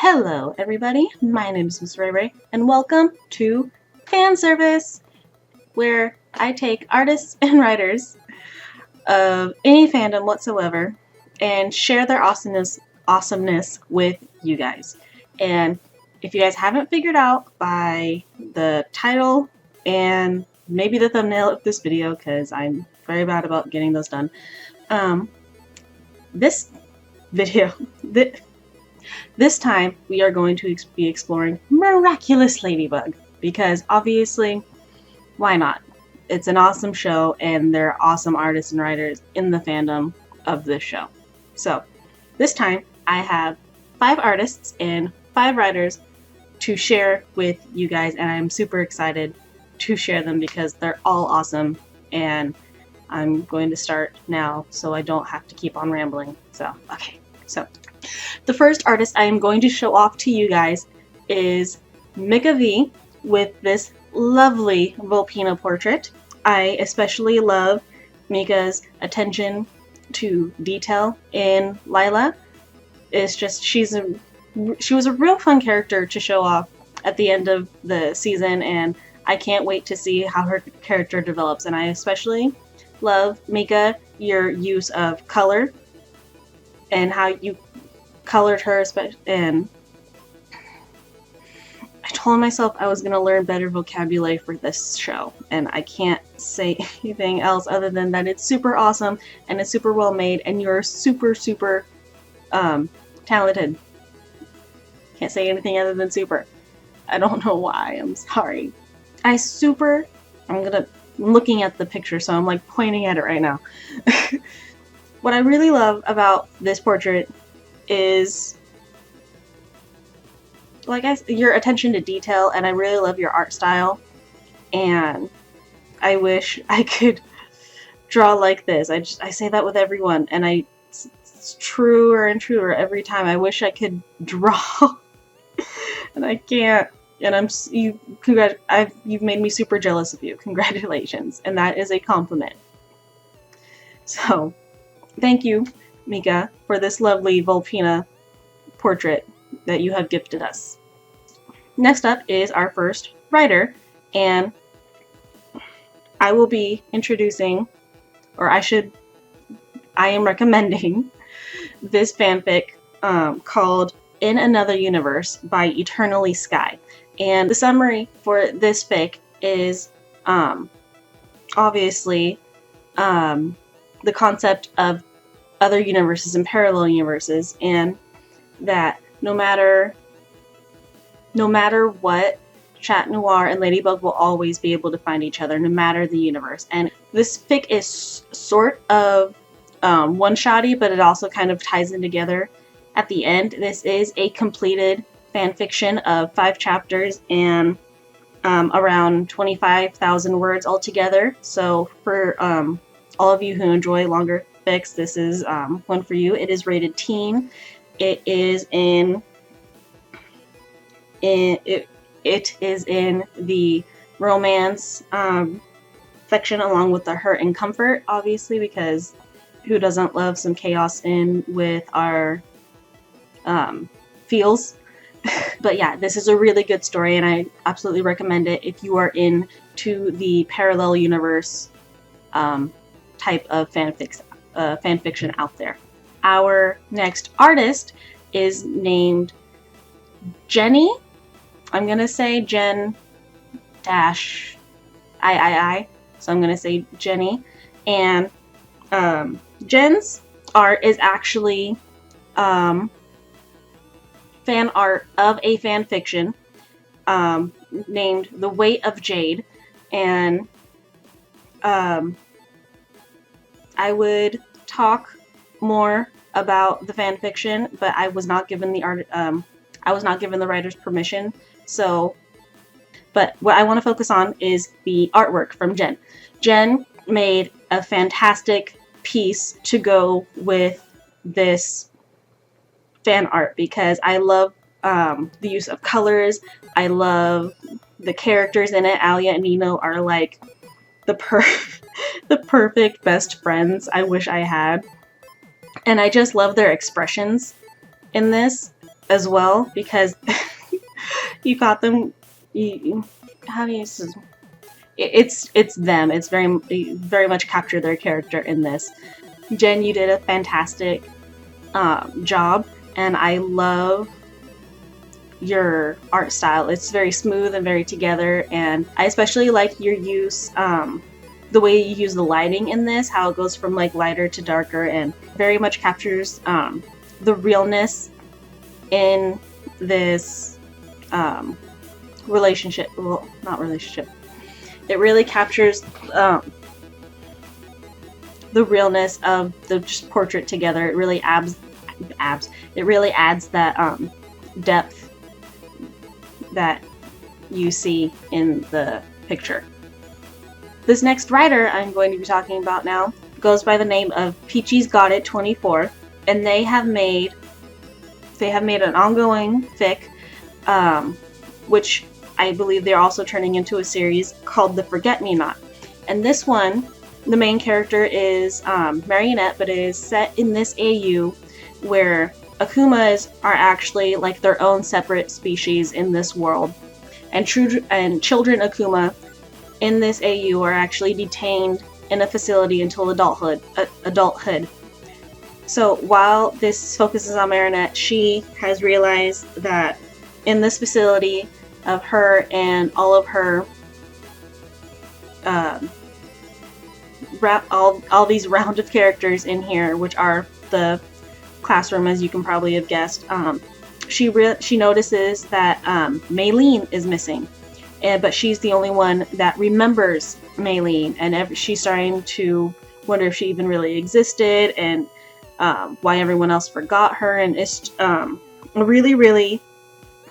Hello everybody, my name is MsRheyRhey, and welcome to Fan Service, where I take artists and writers of any fandom whatsoever and share their awesomeness with you guys. And if you guys haven't figured out by the title and maybe the thumbnail of this video, because I'm very bad about getting those done, this video, this time we are going to be exploring Miraculous Ladybug, because obviously, why not? It's an awesome show and there are awesome artists and writers in the fandom of this show. So this time I have 5 artists and 5 writers to share with you guys, and I'm super excited to share them because they're all awesome, and I'm going to start now so I don't have to keep on rambling. So the first artist I am going to show off to you guys is MegaV with this lovely Volpina portrait. I especially love Mika's attention to detail in Lila. It's just she was a real fun character to show off at the end of the season, and I can't wait to see how her character develops. And I especially love, Mika, your use of color and how you colored her, and I told myself I was going to learn better vocabulary for this show, and I can't say anything else other than that it's super awesome and it's super well made, and you're super talented. Can't say anything other than super. I don't know why, I'm sorry. I'm looking at the picture, so I'm like pointing at it right now. What I really love about this portrait is, like your attention to detail, and I really love your art style, and I wish I could draw like this. I say that with everyone, and it's truer and truer every time. I wish I could draw and I can't, and you've made me super jealous of you. Congratulations, and that is a compliment. So thank you, Mika, for this lovely Volpina portrait that you have gifted us. Next up is our first writer, and I will be introducing, I am recommending this fanfic called In Another Universe by Eternally Sky. And the summary for this fic is obviously the concept of other universes and parallel universes, and that no matter what, Chat Noir and Ladybug will always be able to find each other no matter the universe. And this fic is sort of one-shotty, but it also kind of ties in together at the end. This is a completed fanfiction of 5 chapters and around 25,000 words altogether. So for all of you who enjoy longer fics, this is one for you. It is rated teen. It is in the romance section, along with the hurt and comfort, obviously, because who doesn't love some chaos in with our feels. But yeah, this is a really good story, and I absolutely recommend it if you are into the parallel universe type of fanfiction out there. Our next artist is named Jenny. I'm gonna say Jen dash I. So I'm gonna say Jenny. And Jen's art is actually fan art of a fan fiction named The Weight of Jade, and I would talk more about the fan fiction, but I was not given the writer's permission. So, but what I want to focus on is the artwork from Jen. Jen made a fantastic piece to go with this fan art because I love the use of colors. I love the characters in it. Alia and Nino are like the perfect best friends I wish I had. And I just love their expressions in this. as well, because you got them. How do you? It's them. It's very much capture their character in this. Jen, you did a fantastic job, and I love your art style. It's very smooth and very together, and I especially like your use, the way you use the lighting in this, how it goes from like lighter to darker, and very much captures the realness in this relationship. Well, not relationship. It really captures the realness of the just portrait together. It really It really adds that depth that you see in the picture. This next writer I'm going to be talking about now goes by the name of Peachy's Got It 24, and they have made an ongoing fic, which I believe they're also turning into a series called The Forget-Me-Not. And this one, the main character is Marionette, but it is set in this AU where Akumas are actually like their own separate species in this world, and children Akuma in this AU are actually detained in a facility until adulthood. So while this focuses on Marionette, she has realized that in this facility of her and all of her all these round of characters in here, which are the classroom, as you can probably have guessed, she notices that Maylene is missing, but she's the only one that remembers Maylene, and she's starting to wonder if she even really existed, and why everyone else forgot her. And it's a really, really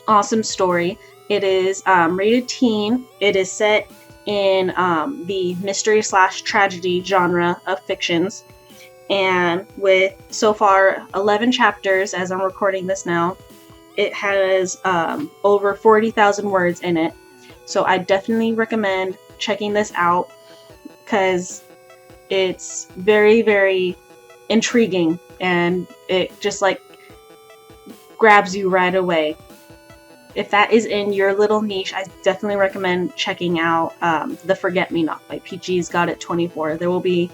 awesome story. It is rated teen. It is set in the mystery/tragedy genre of fictions, and with so far 11 chapters as I'm recording this now, it has over 40,000 words in it. So I definitely recommend checking this out because it's very, very intriguing, and it just like grabs you right away. If that is in your little niche, I definitely recommend checking out The Forget-Me-Not by Peachy's Got It 24. There will be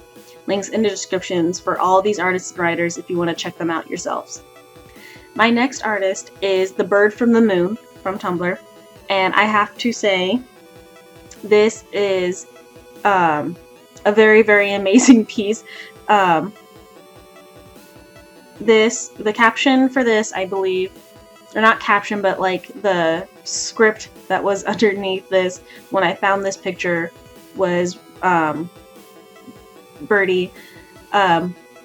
links in the descriptions for all these artists and writers if you want to check them out yourselves. My next artist is The Bird from the Moon from Tumblr, and I have to say this is a very, very amazing piece. The caption for this, I believe, or not caption, but like the script that was underneath this when I found this picture was Birdie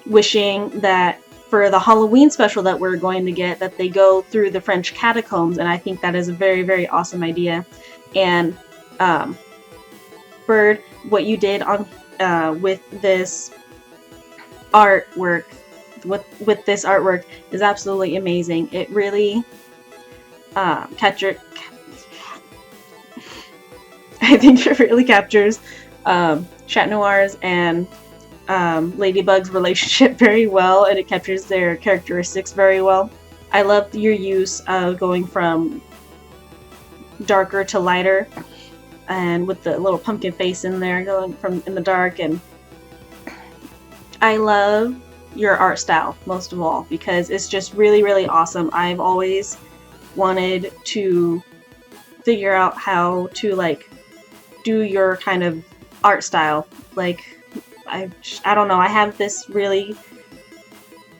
wishing that for the Halloween special that we're going to get, that they go through the French catacombs, and I think that is a very, very awesome idea. And Bird, what you did on with this artwork is absolutely amazing. It really I think it really captures Chat Noir's and Ladybug's relationship very well, and it captures their characteristics very well. I love your use of going from darker to lighter, and with the little pumpkin face in there going from in the dark, and I love your art style most of all because it's just really, really awesome. I've always wanted to figure out how to like do your kind of art style. Like I don't know, I have this really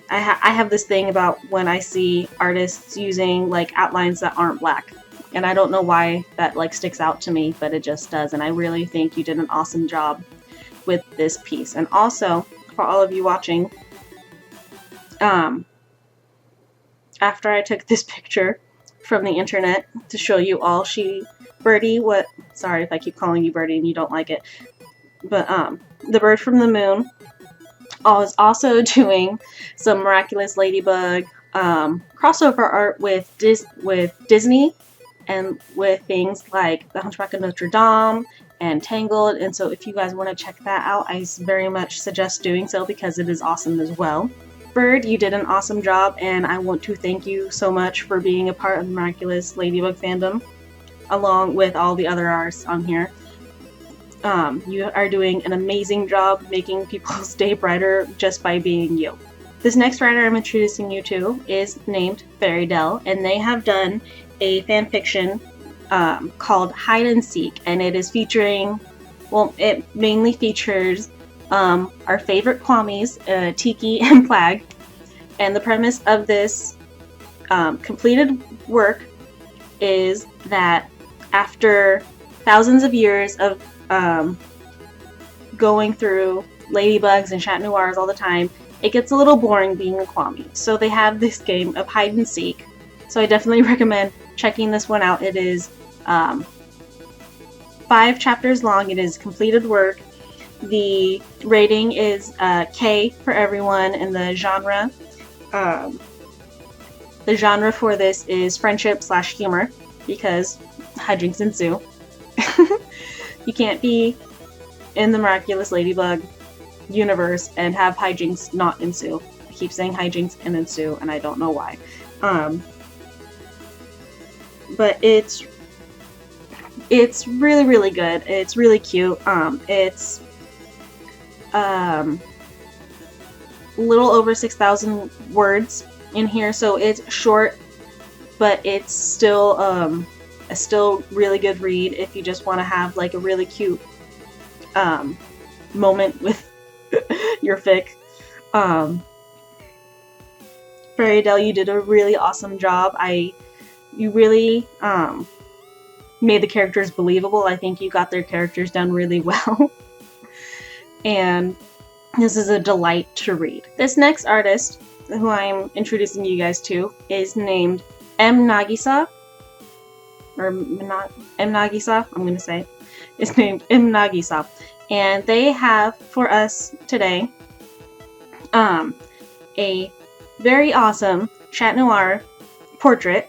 I have this thing about when I see artists using like outlines that aren't black, and I don't know why that like sticks out to me, but it just does. And I really think you did an awesome job with this piece. And also for all of you watching, after I took this picture from the internet to show you all, sorry if I keep calling you Birdie and you don't like it, but The Bird from the Moon is also doing some Miraculous Ladybug crossover art with Disney, and with things like The Hunchback of Notre Dame and Tangled. And so if you guys want to check that out, I very much suggest doing so because it is awesome as well. Bird, you did an awesome job, and I want to thank you so much for being a part of the Miraculous Ladybug fandom, along with all the other artists on here. You are doing an amazing job making people's day brighter just by being you. This next writer I'm introducing you to is named Fairy-Dell, and they have done a fanfiction called Hide and Seek, and it is featuring, well, it mainly features our favorite Kwamis, Tiki and Plag, and the premise of this completed work is that after thousands of years of going through ladybugs and chat noirs all the time, it gets a little boring being a Kwami. So they have this game of hide and seek. So I definitely recommend checking this one out. It is 5 chapters long. It is completed work. The rating is K for everyone, and the genre for this is friendship / humor, because hijinks ensue. You can't be in the Miraculous Ladybug universe and have hijinks not ensue. I keep saying hijinks and ensue, and I don't know why. But it's really, really good. It's really cute. It's a little over 6,000 words in here, so it's short, but it's still a really good read if you just want to have like a really cute moment with your fic. Fairy-Dell, you did a really awesome job. You really made the characters believable. I think you got their characters done really well. And this is a delight to read. This next artist, who I'm introducing you guys to, is named MsRheyRhey. Or MsRheyRhey, I'm going to say. It's named MsRheyRhey. And they have for us today a very awesome chat noir portrait.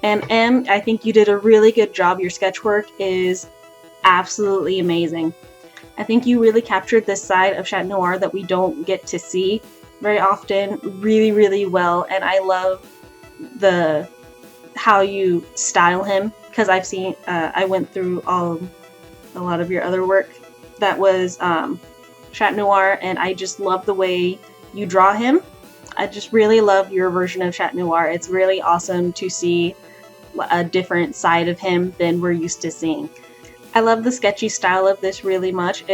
And I think you did a really good job. Your sketch work is absolutely amazing. I think you really captured this side of chat noir that we don't get to see very often really, really well. And I love how you style him, because I've seen, I went through a lot of your other work that was chat noir, and I just love the way you draw him. I just really love your version of chat noir. It's really awesome to see a different side of him than we're used to seeing. I love the sketchy style of this really much.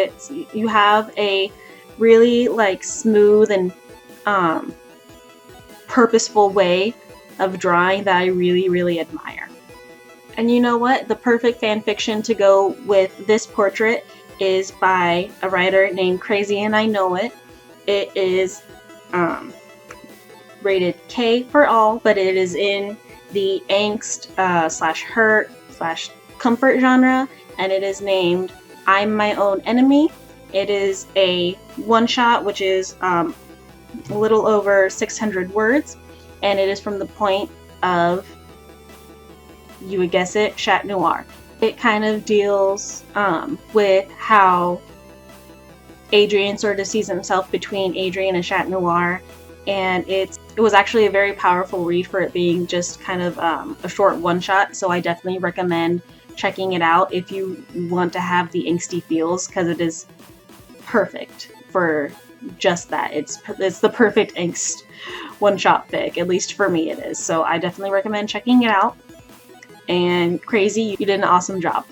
You have a really like smooth and purposeful way of drawing that I really, really admire. And you know what? The perfect fan fiction to go with this portrait is by a writer named Crazy and I Know It. It is rated K for all, but it is in the angst / hurt / comfort genre, and it is named I'm My Own Enemy. It is a one-shot, which is a little over 600 words, and it is from the point of, you would guess it, chat noir. It kind of deals with how Adrian sort of sees himself between Adrian and chat noir, and it was actually a very powerful read for it being just kind of a short one-shot, so I definitely recommend checking it out if you want to have the angsty feels, because it is perfect for just that. It's the perfect angst one-shot fic, at least for me it is, so I definitely recommend checking it out. And Crazy, you did an awesome job.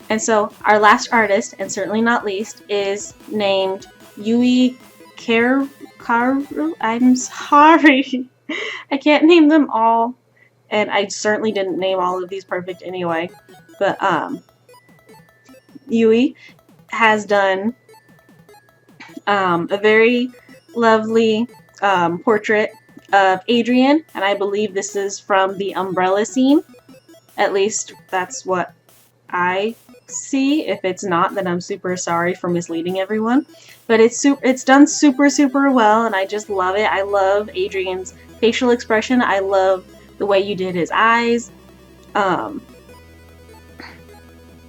And so our last artist, and certainly not least, is named Yui Karu. I'm sorry. I can't name them all, and I certainly didn't name all of these perfect anyway. But Yui has done a very lovely portrait of Adrian, and I believe this is from the Umbrella scene. At least that's what I see. If it's not, then I'm super sorry for misleading everyone. But it's done super, super well, and I just love it. I love Adrian's facial expression. I love the way you did his eyes.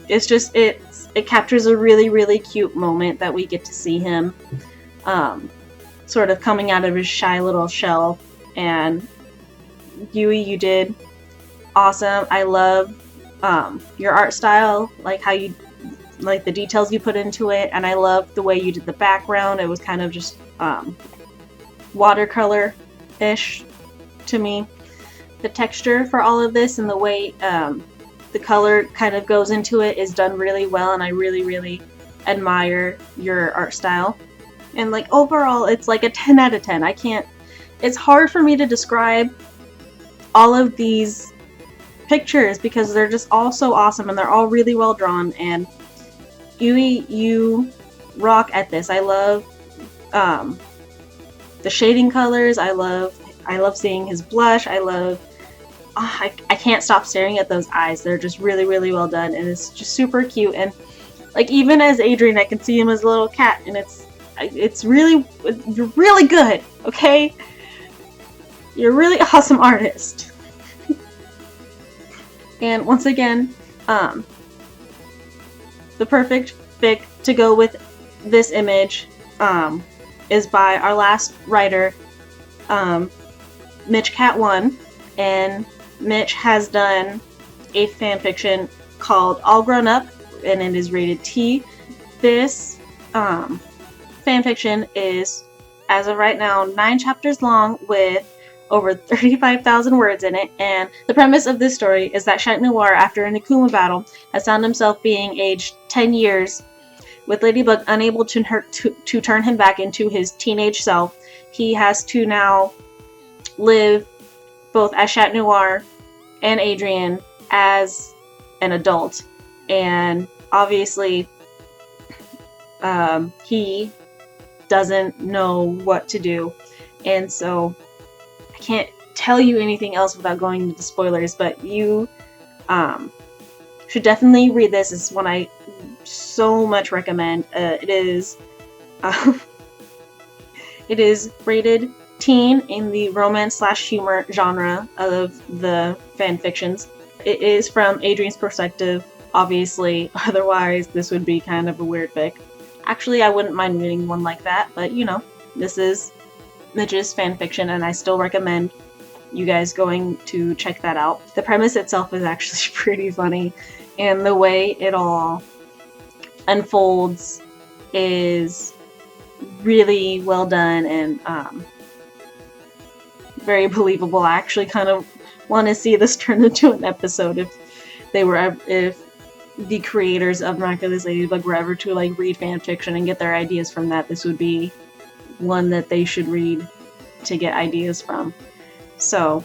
It's just, it captures a really, really cute moment that we get to see him sort of coming out of his shy little shell. And Yui, you did awesome. I love your art style, like how you, like the details you put into it, and I love the way you did the background. It was kind of just watercolor-ish to me. The texture for all of this and the way the color kind of goes into it is done really well, and I really, really admire your art style. And like overall, it's like a 10 out of 10. I can't, it's hard for me to describe all of these pictures because they're just all so awesome and they're all really well drawn. And Yui, you rock at this. I love the shading colors. I love seeing his blush. I love, I can't stop staring at those eyes. They're just really, really well done, and it's just super cute. And like even as Adrian, I can see him as a little cat, and it's really, you're really good. Okay, you're a really awesome artist. And once again, the perfect fic to go with this image is by our last writer, Mitch Cat1, and Mitch has done a fanfiction called All Grown Up, and it is rated T. This fanfiction is, as of right now, 9 chapters long with over 35,000 words in it, and the premise of this story is that Chat Noir, after an Akuma battle, has found himself being aged 10 years. With Ladybug unable to turn him back into his teenage self, he has to now live both as Chat Noir and Adrian as an adult. And obviously, he doesn't know what to do. And so, I can't tell you anything else without going into the spoilers, but you should definitely read this. It's one I so much recommend. It is rated teen in the romance/humor genre of the fan fictions. It is from Adrian's perspective, obviously, otherwise this would be kind of a weird fic. Actually, I wouldn't mind reading one like that, but you know, this is Mitch's fan fiction, and I still recommend you guys going to check that out. The premise itself is actually pretty funny, and the way it all unfolds is really well done and very believable. I actually kind of want to see this turn into an episode if the creators of Miraculous Ladybug were ever to like read fan fiction and get their ideas from that. This would be one that they should read to get ideas from. So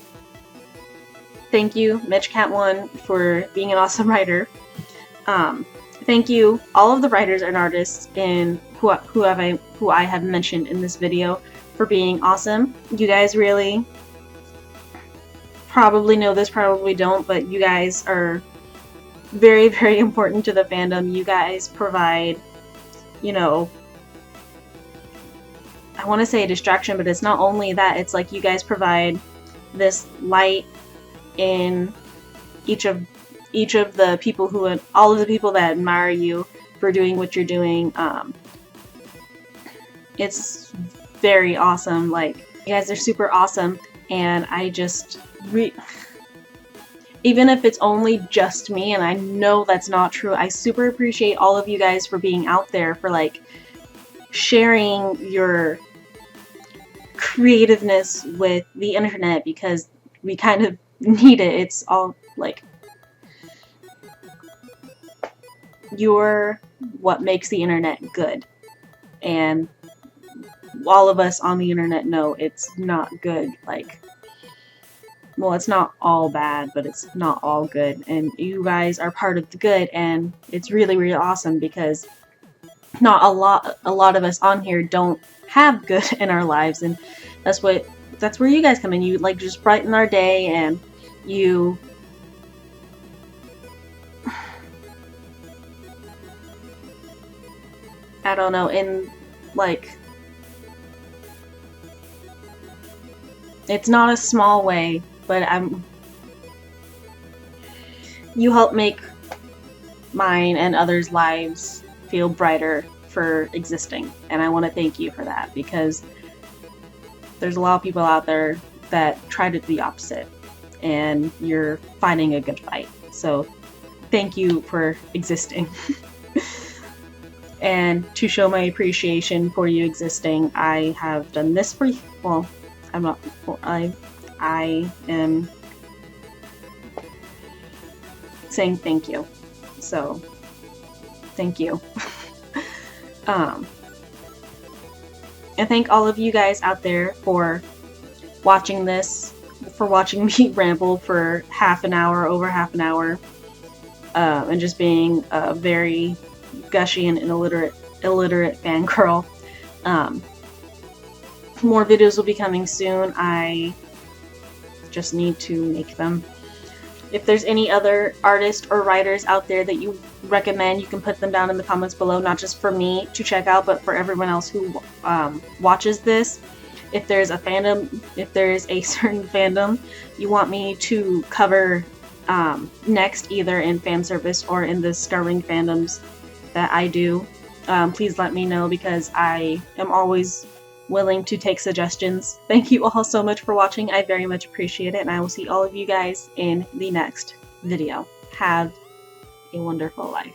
thank you, Mitch Cat1, for being an awesome writer. Thank you, all of the writers and artists in who I have mentioned in this video for being awesome. You guys really probably know this, probably don't, but you guys are very, very important to the fandom. You guys provide, you know, I want to say a distraction, but it's not only that. It's like you guys provide this light in each of the people all of the people that admire you for doing what you're doing. It's very awesome. Like, you guys are super awesome, and I just even if it's only just me, and I know that's not true, I super appreciate all of you guys for being out there, for like sharing your creativeness with the internet, because we kind of need it. It's all like, you're what makes the internet good, and all of us on the internet know it's not good. Like, well, it's not all bad, but it's not all good, and you guys are part of the good, and it's really, really awesome, because not a lot of us on here don't have good in our lives, and that's where you guys come in. You like just brighten our day, and you I don't know, in like, it's not a small way, but you help make mine and others' lives feel brighter for existing, and I want to thank you for that, because There's a lot of people out there that try to do the opposite, and you're fighting a good fight. So thank you for existing. And to show my appreciation for you existing, I have done this for you. Well, I'm not. Well, I am saying thank you. So thank you. And thank all of you guys out there for watching this, for watching me ramble for half an hour, over half an hour, and just being a very gushy and illiterate fangirl. More videos will be coming soon. I just need to make them. If there's any other artists or writers out there that you recommend, you can put them down in the comments below, not just for me to check out, but for everyone else who watches this. If there's a fandom, if there's a certain fandom you want me to cover next, either in fan service or in the Starring fandoms that I do, please let me know, because I am always willing to take suggestions. Thank you all so much for watching. I very much appreciate it, and I will see all of you guys in the next video. Have a wonderful life.